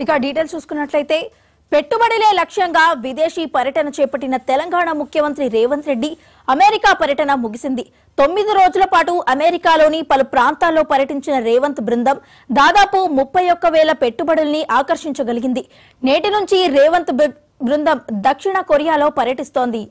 ఇక డీటెయిల్స్ చూసుకున్నట్లయితే పెట్టుబడులే లక్ష్యంగా విదేశీ పర్యటన చేపట్టిన తెలంగాణ ముఖ్యమంత్రి రేవంత్ రెడ్డి అమెరికా పర్యటన ముగిసింది. 9 రోజుల పాటు అమెరికాలోని పలు ప్రాంతాల్లో పర్యటించిన రేవంత్ బృందం దాదాపు 31,000 పెట్టుబడుల్ని ఆకర్షించగలిగింది. నేటి నుంచి రేవంత్ బృందం దక్షిణ కొరియాలో పర్యటిస్తోంది.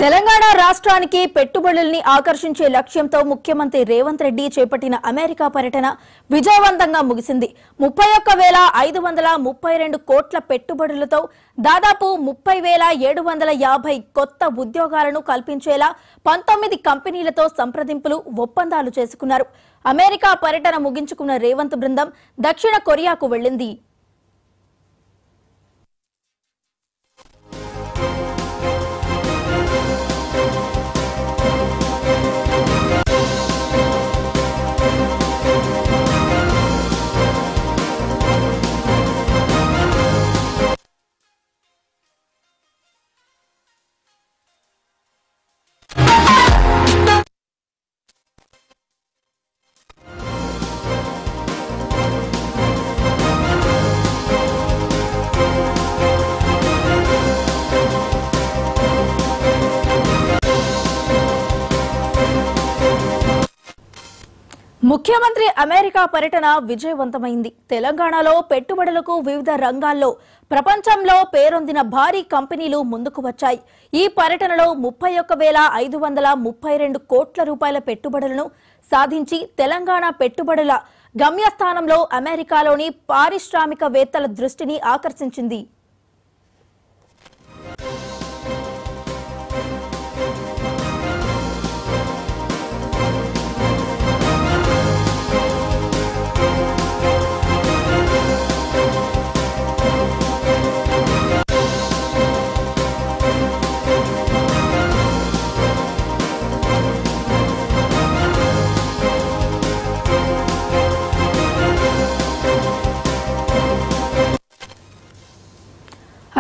తెలంగాణ రాష్ట్రానికి పెట్టుబడుల్ని ఆకర్షించే లక్ష్యంతో ముఖ్యమంత్రి రేవంత్ రెడ్డి చేపట్టిన అమెరికా పర్యటన విజయవంతంగా ముగిసింది. 31,532 కోట్ల పెట్టుబడులతో దాదాపు 30,750 కొత్త ఉద్యోగాలను కల్పించేలా 19 కంపెనీలతో సంప్రదింపులు, ఒప్పందాలు చేసుకున్నారు. అమెరికా పర్యటన ముగించుకున్న రేవంత్ బృందం దక్షిణ కొరియాకు వెళ్లింది. ముఖ్యమంత్రి అమెరికా పర్యటన విజయవంతమైంది. తెలంగాణలో పెట్టుబడులకు వివిధ రంగాల్లో ప్రపంచంలో పేరొందిన భారీ కంపెనీలు ముందుకు వచ్చాయి. ఈ పర్యటనలో 31,532 కోట్ల రూపాయల పెట్టుబడులను సాధించి తెలంగాణ పెట్టుబడుల గమ్యస్థానంలో అమెరికాలోని పారిశ్రామికవేత్తల దృష్టిని ఆకర్షించింది.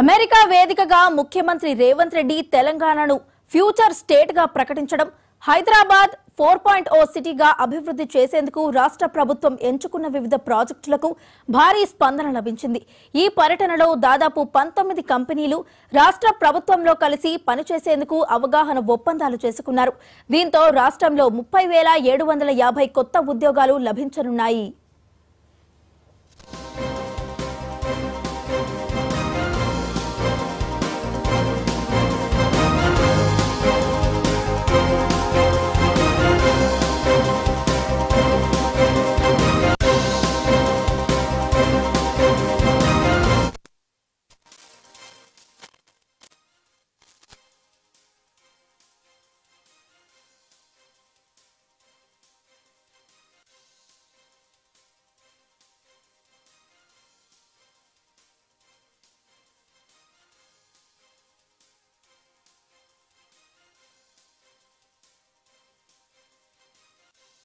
అమెరికా వేదికగా ముఖ్యమంత్రి రేవంత్ రెడ్డి తెలంగాణను ఫ్యూచర్ స్టేట్ గా ప్రకటించడం, హైదరాబాద్ 4.0 సిటీగా అభివృద్ధి చేసేందుకు రాష్ట్ర ప్రభుత్వం ఎంచుకున్న వివిధ ప్రాజెక్టులకు భారీ స్పందన లభించింది. ఈ పర్యటనలో దాదాపు 19 కంపెనీలు రాష్ట్ర ప్రభుత్వంలో కలిసి పనిచేసేందుకు అవగాహన ఒప్పందాలు చేసుకున్నారు. దీంతో రాష్ట్రంలో 30,750 కొత్త ఉద్యోగాలు లభించనున్నాయి.